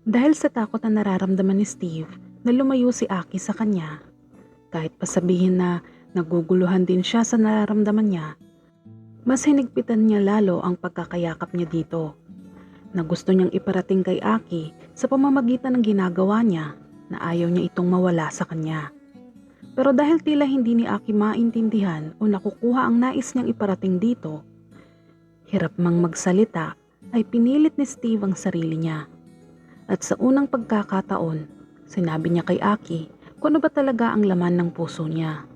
Dahil sa takot na nararamdaman ni Steve na lumayo si Aki sa kanya, kahit pa sabihin na naguguluhan din siya sa nararamdaman niya, mas hinigpitan niya lalo ang pagkakayakap niya dito, na gusto niyang iparating kay Aki sa pamamagitan ng ginagawa niya na ayaw niya itong mawala sa kanya. Pero dahil tila hindi ni Aki maintindihan o nakukuha ang nais niyang iparating dito, hirap mang magsalita ay pinilit ni Steve ang sarili niya. At sa unang pagkakataon, sinabi niya kay Aki kung ano ba talaga ang laman ng puso niya.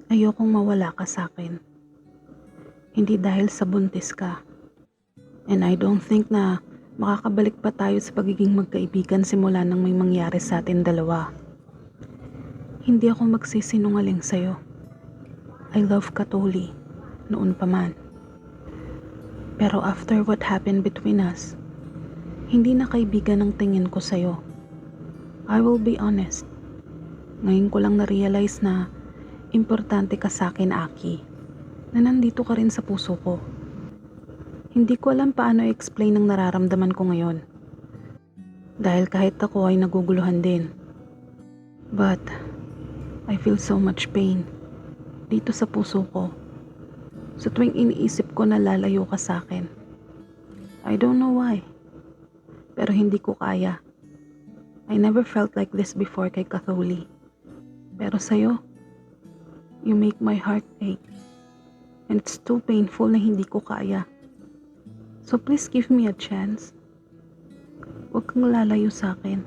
Ayokong mawala ka sa akin. Hindi dahil sa buntis ka. And I don't think na makakabalik pa tayo sa pagiging magkaibigan simula nang may mangyari sa atin dalawa. Hindi ako magsisinungaling sa'yo. I love ka totally, noon pa man. Pero after what happened between us, hindi na kaibigan ang tingin ko sa'yo. I will be honest. Ngayon ko lang na-realize na importante ka sa akin, Aki, na nandito ka rin sa puso ko. Hindi ko alam paano i-explain ang nararamdaman ko ngayon. Dahil kahit ako ay naguguluhan din. But I feel so much pain dito sa puso ko. Sa tuwing iniisip ko na lalayo ka sa akin. I don't know why. Pero hindi ko kaya. I never felt like this before kay Katholi. Pero sa'yo, you make my heart ache. And it's too painful na hindi ko kaya. So please give me a chance. Huwag kang lalayo sa akin.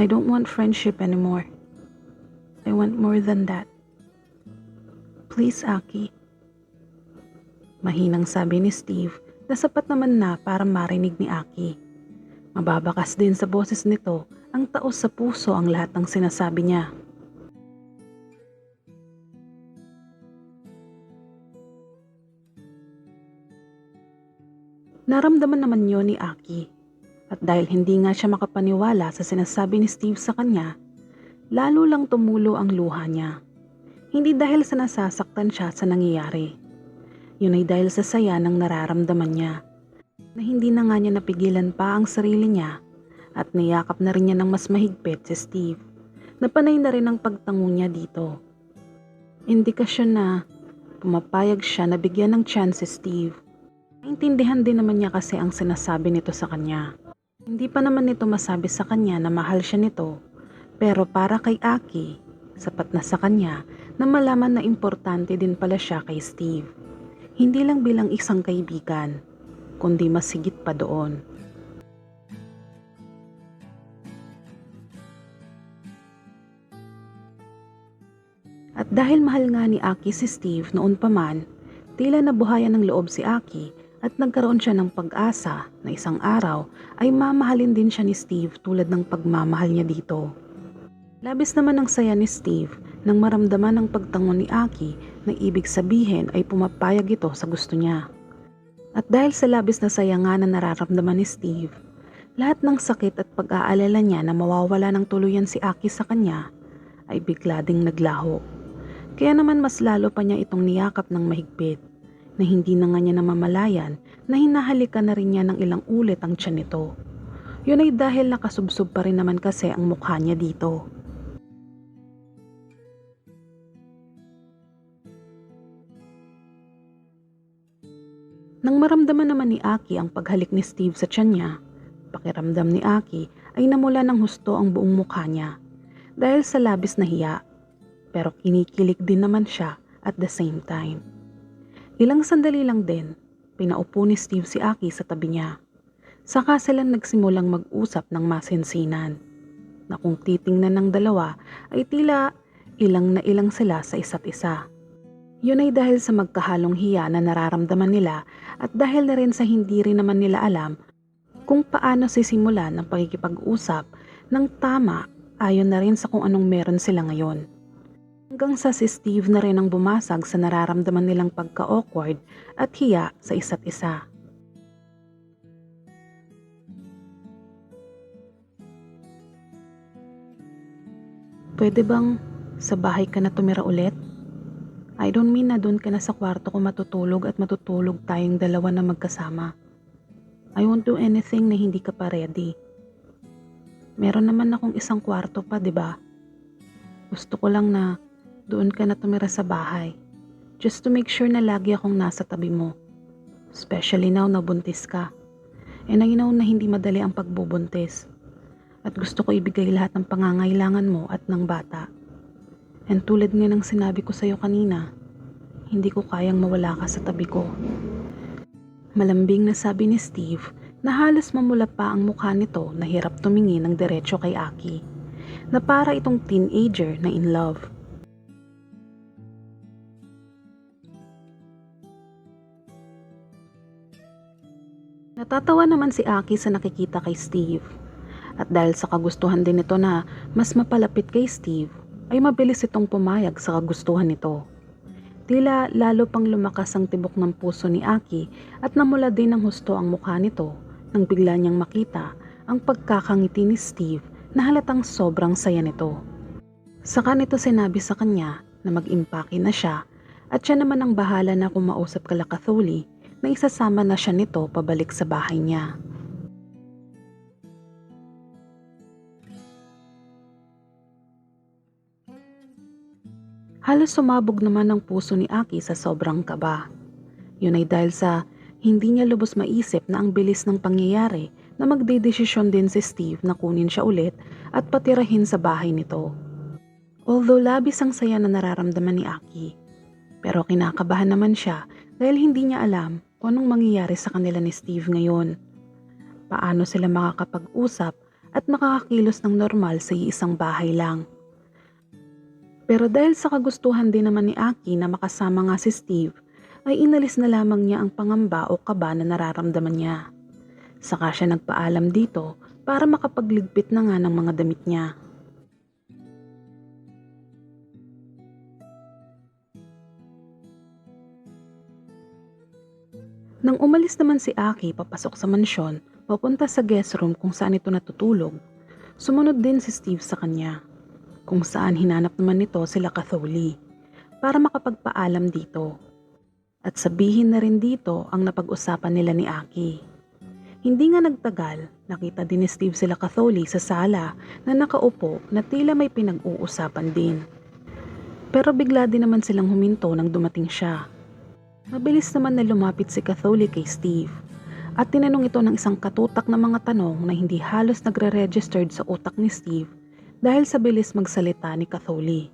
I don't want friendship anymore. I want more than that. Please, Aki. Mahinang sabi ni Steve na sapat naman na para marinig ni Aki. Mababakas din sa boses nito ang taos sa puso ang lahat ng sinasabi niya. Naramdaman naman yun ni Aki. At dahil hindi nga siya makapaniwala sa sinasabi ni Steve sa kanya, lalo lang tumulo ang luha niya. Hindi dahil sa nasasaktan siya sa nangyayari. Yun ay dahil sa saya ng nararamdaman niya, na hindi na nga niya napigilan pa ang sarili niya at niyakap na rin niya ng mas mahigpit si Steve, na panay na rin ang pagtango niya dito. Indikasyon na pumapayag siya na bigyan ng chance si Steve. Naintindihan din naman niya kasi ang sinasabi nito sa kanya. Hindi pa naman nito masabi sa kanya na mahal siya nito, pero para kay Aki, sapat na sa kanya na malaman na importante din pala siya kay Steve. Hindi lang bilang isang kaibigan, kundi mas higit pa doon. At dahil mahal nga ni Aki si Steve noon pa man, tila nabuhayan ng loob si Aki at nagkaroon siya ng pag-asa na isang araw ay mamahalin din siya ni Steve tulad ng pagmamahal niya dito. Labis naman ang saya ni Steve nang maramdaman ang pagtango ni Aki na ibig sabihin ay pumapayag ito sa gusto niya. At dahil sa labis na saya nga na nararamdaman ni Steve, lahat ng sakit at pag-aalala niya na mawawala ng tuluyan si Aki sa kanya ay bigla ding naglaho. Kaya naman mas lalo pa niya itong niyakap ng mahigpit na hindi na nga niya namamalayan na hinahalikan na rin niya ng ilang ulit ang tiyan nito. Yun ay dahil nakasubsob pa rin naman kasi ang mukha niya dito. Nang maramdaman naman ni Aki ang paghalik ni Steve sa tiyan niya, pakiramdam ni Aki ay namula ng husto ang buong mukha niya dahil sa labis na hiya, pero kinikilig din naman siya at the same time. Ilang sandali lang din, pinaupo ni Steve si Aki sa tabi niya. Saka sila nagsimulang mag-usap ng masinsinan, na kung titingnan ng dalawa ay tila ilang na ilang sila sa isa't isa. Yun ay dahil sa magkahalong hiya na nararamdaman nila at dahil na rin sa hindi rin naman nila alam kung paano sisimulan ang pagkikipag-usap ng tama ayon na rin sa kung anong meron sila ngayon. Hanggang sa si Steve na rin ang bumasag sa nararamdaman nilang pagka-awkward at hiya sa isa't isa. Pwede bang sa bahay ka na tumira ulit? I don't mean na doon ka na sa kwarto ko matutulog at matutulog tayong dalawa na magkasama. I won't do anything na hindi ka pa ready. Meron naman akong isang kwarto pa, di ba? Gusto ko lang na doon ka na tumira sa bahay. Just to make sure na lagi akong nasa tabi mo. Especially now na buntis ka. And I know na hindi madali ang pagbubuntis. At gusto ko ibigay lahat ng pangangailangan mo at ng bata. And tulad nga ng sinabi ko sa'yo kanina, hindi ko kayang mawala ka sa tabi ko. Malambing na sabi ni Steve na halos mamula pa ang mukha nito na hirap tumingin ng diretso kay Aki, na para itong teenager na in love. Natatawa naman si Aki sa nakikita kay Steve. At dahil sa kagustuhan din nito na mas mapalapit kay Steve, ay mabilis itong pumayag sa kagustuhan nito. Tila lalo pang lumakas ang tibok ng puso ni Aki at namula din ng husto ang mukha nito nang bigla niyang makita ang pagkakangiti ni Steve na halatang sobrang saya nito. Saka nito sinabi sa kanya na mag-impake na siya at siya naman ang bahala na kumausap kala Katholi na isasama na siya nito pabalik sa bahay niya. Halos sumabog naman ang puso ni Aki sa sobrang kaba. Yun ay dahil sa hindi niya lubos maisip na ang bilis ng pangyayari na magdedesisyon din si Steve na kunin siya ulit at patirahin sa bahay nito. Although labis ang saya na nararamdaman ni Aki, pero kinakabahan naman siya dahil hindi niya alam kung anong mangyayari sa kanila ni Steve ngayon. Paano sila makakapag-usap at makakakilos ng normal sa iisang bahay lang. Pero dahil sa kagustuhan din naman ni Aki na makasama nga si Steve, ay inalis na lamang niya ang pangamba o kaba na nararamdaman niya. Saka siya nagpaalam dito para makapagligpit na nga ng mga damit niya. Nang umalis naman si Aki papasok sa mansyon, papunta sa guest room kung saan ito natutulog, sumunod din si Steve sa kanya. Kung saan hinanap naman nito sila Katholi para makapagpaalam dito. At sabihin na rin dito ang napag-usapan nila ni Aki. Hindi nga nagtagal, nakita din ni Steve sila Katholi sa sala na nakaupo na tila may pinag-uusapan din. Pero bigla din naman silang huminto nang dumating siya. Mabilis naman na lumapit si Katholi kay Steve at tinanong ito ng isang katutak na mga tanong na hindi halos nagre-registered sa utak ni Steve dahil sa bilis magsalita ni Katholi.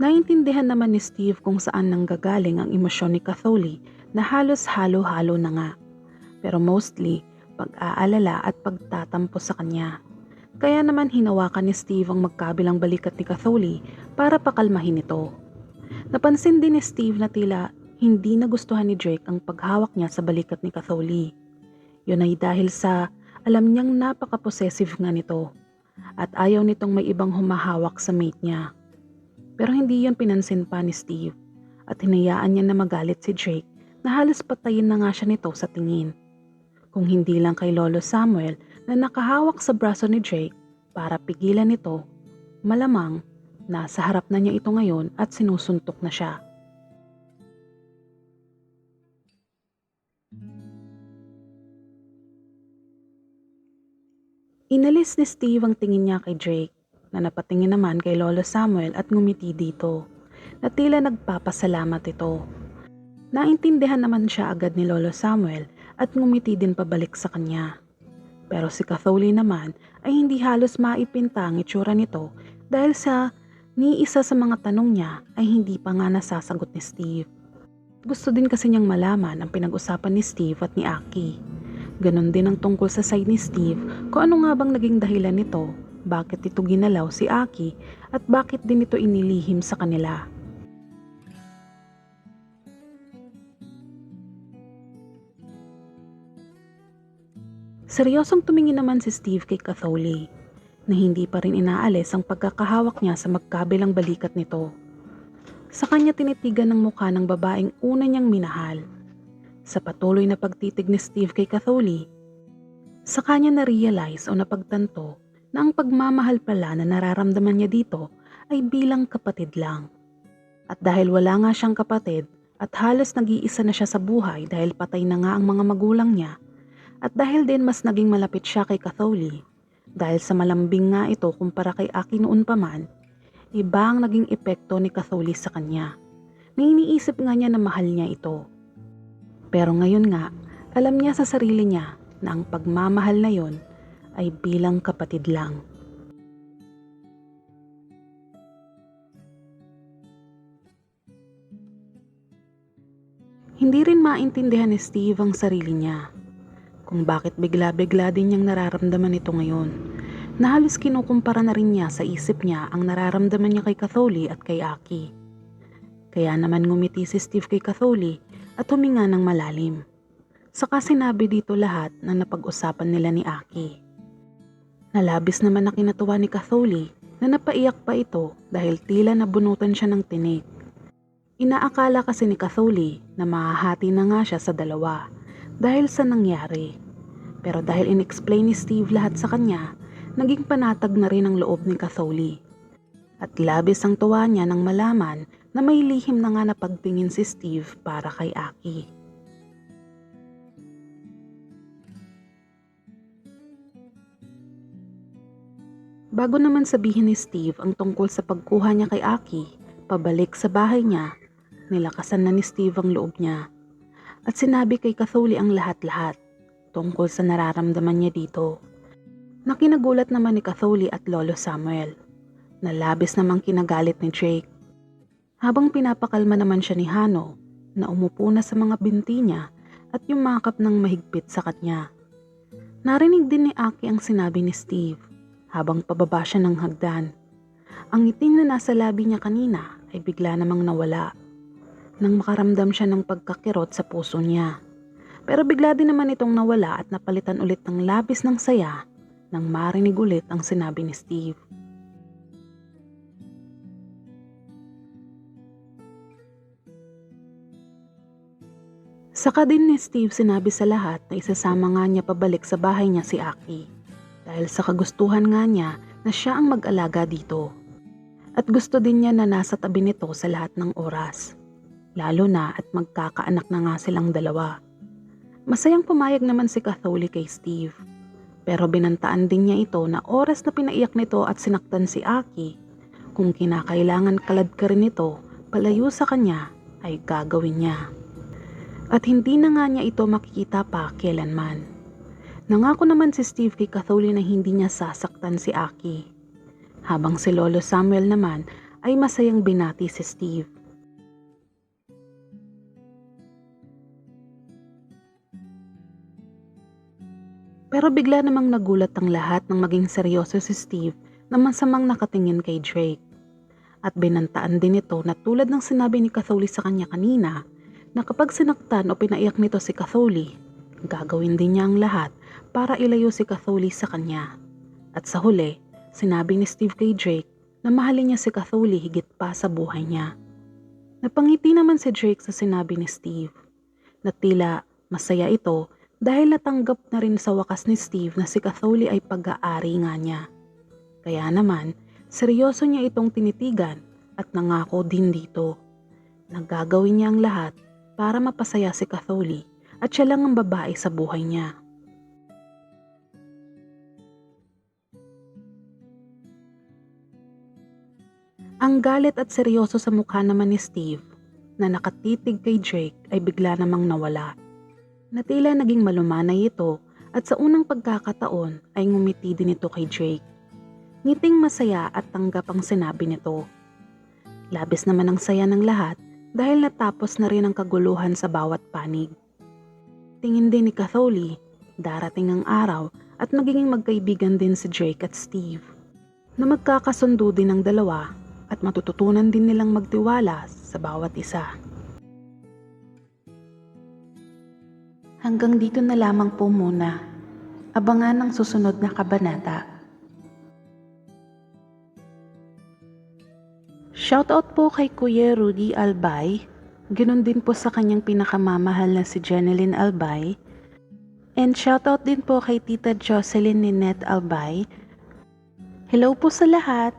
Naintindihan naman ni Steve kung saan nanggagaling ang emosyon ni Katholi na halos halo-halo na nga. Pero mostly, pag-aalala at pagtatampo sa kanya. Kaya naman hinawakan ni Steve ang magkabilang balikat ni Katholi para pakalmahin ito. Napansin din ni Steve na tila hindi nagustuhan ni Drake ang paghawak niya sa balikat ni Katholi. Yun ay dahil sa alam niyang napaka-possessive nga nito at ayaw nitong may ibang humahawak sa mate niya. Pero hindi yun pinansin pa ni Steve at hinayaan niya na magalit si Drake na halos patayin na nga siya nito sa tingin. Kung hindi lang kay Lolo Samuel na nakahawak sa braso ni Drake para pigilan ito, malamang nasa harap na niya ito ngayon at sinusuntok na siya. Inalis ni Steve ang tingin niya kay Drake na napatingin naman kay Lolo Samuel at ngumiti dito na tila nagpapasalamat ito. Naintindihan naman siya agad ni Lolo Samuel at ngumiti din pabalik sa kanya. Pero si Katholi naman ay hindi halos maipinta ang itsura nito dahil sa ni isa sa mga tanong niya ay hindi pa nga nasasagot ni Steve. Gusto din kasi niyang malaman ang pinag-usapan ni Steve at ni Aki. Ganon din ang tungkol sa side ni Steve kung ano nga bang naging dahilan nito, bakit ito ginalaw si Aki at bakit din ito inilihim sa kanila. Seryosong tumingin naman si Steve kay Katholi na hindi pa rin inaalis ang pagkakahawak niya sa magkabilang balikat nito. Sa kanya tinitigan ng mukha ng babaeng una niyang minahal. Sa patuloy na pagtitig ni Steve kay Katholi, sa kanya na-realize o napagtanto na ang pagmamahal pala na nararamdaman niya dito ay bilang kapatid lang. At dahil wala nga siyang kapatid at halos nag-iisa na siya sa buhay dahil patay na nga ang mga magulang niya, at dahil din mas naging malapit siya kay Catholi, dahil sa malambing nga ito kumpara kay Aki noon pa man, iba ang naging epekto ni Catholi sa kanya. Na iniisip nga niya na mahal niya ito. Pero ngayon nga, alam niya sa sarili niya na ang pagmamahal na yon ay bilang kapatid lang. Hindi rin maintindihan ni Steve ang sarili niya, kung bakit bigla-bigla din niyang nararamdaman ito ngayon, na halos kinukumpara na rin niya sa isip niya ang nararamdaman niya kay Catholi at kay Aki. Kaya naman ngumiti si Steve kay Catholi at huminga ng malalim. Saka sinabi dito lahat na napag-usapan nila ni Aki. Nalabis naman na kinatuwa ni Catholi na napaiyak pa ito dahil tila nabunutan siya ng tinik. Inaakala kasi ni Catholi na mahahati na nga siya sa dalawa dahil sa nangyari. Pero dahil in-explain ni Steve lahat sa kanya, naging panatag na rin ang loob ni Catholi. At labis ang tuwa niya nang malaman na may lihim na nga na pagtingin si Steve para kay Aki. Bago naman sabihin ni Steve ang tungkol sa pagkuha niya kay Aki, pabalik sa bahay niya, nilakasan na ni Steve ang loob niya. At sinabi kay Catholi ang lahat-lahat tungkol sa nararamdaman niya dito. Nakinagulat naman ni Catholi at Lolo Samuel. Nalabis namang kinagalit ni Drake. Habang pinapakalma naman siya ni Hano na umupo na sa mga binti niya at yumakap ng mahigpit sa kanya. Narinig din ni Aki ang sinabi ni Steve habang pababa siya ng hagdan. Ang ngiting na nasa labi niya kanina ay bigla namang nawala nang makaramdam siya ng pagkakirot sa puso niya. Pero bigla din naman itong nawala at napalitan ulit ng labis ng saya nang marinig ulit ang sinabi ni Steve. Saka din ni Steve sinabi sa lahat na isasama nga niya pabalik sa bahay niya si Aki dahil sa kagustuhan nga niya na siya ang mag-alaga dito. At gusto din niya na nasa tabi nito sa lahat ng oras, lalo na at magkakaanak na nga silang dalawa. Masayang pumayag naman si Catholi kay Steve, pero binantaan din niya ito na oras na pinaiyak nito at sinaktan si Aki, kung kinakailangan kalad ka rin ito palayo sa kanya ay gagawin niya. At hindi na nga niya ito makikita pa kailanman. Nangako naman si Steve kay Catholi na hindi niya sasaktan si Aki, habang si Lolo Samuel naman ay masayang binati si Steve. Pero bigla namang nagulat ang lahat nang maging seryoso si Steve na masamang nakatingin kay Drake. At binantaan din ito na tulad ng sinabi ni Catholi sa kanya kanina, na kapag sinaktan o pinaiyak nito si Catholi, gagawin din niya ang lahat para ilayo si Catholi sa kanya. At sa huli, sinabi ni Steve kay Drake na mahalin niya si Catholi higit pa sa buhay niya. Napangiti naman si Drake sa sinabi ni Steve, na tila masaya ito dahil natanggap na rin sa wakas ni Steve na si Catholi ay pag-aari nga niya. Kaya naman, seryoso niya itong tinitigan at nangako din dito. Nagagawin niya ang lahat para mapasaya si Catholi at siya lang ang babae sa buhay niya. Ang galit at seryoso sa mukha naman ni Steve na nakatitig kay Drake ay bigla namang nawala. Na tila naging malumanay ito at sa unang pagkakataon ay ngumiti din ito kay Drake. Ngiting masaya at tanggap ang sinabi nito. Labis naman ang saya ng lahat dahil natapos na rin ang kaguluhan sa bawat panig. Tingin din ni Catholi, darating ang araw at magiging magkaibigan din si Drake at Steve, na magkakasundo din ang dalawa at matututunan din nilang magtiwala sa bawat isa. Hanggang dito na lamang po muna. Abangan ang susunod na kabanata. Shoutout po kay Kuya Rudy Albay, ganoon din po sa kanyang pinakamamahal na si Jeneline Albay, and shoutout din po kay Tita Jocelyn Ninette Albay, Hello po sa lahat.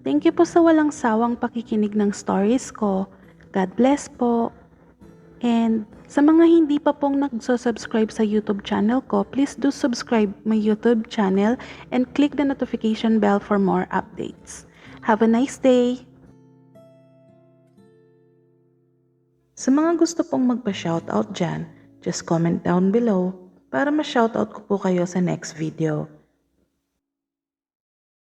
Thank you po sa walang sawang pakikinig ng stories ko. God bless po. And sa mga hindi pa pong nagsusubscribe sa YouTube channel ko, please do subscribe my YouTube channel and click the notification bell for more updates. Have a nice day! Sa mga gusto pong magpa-shoutout dyan, just comment down below para ma-shoutout ko po kayo sa next video.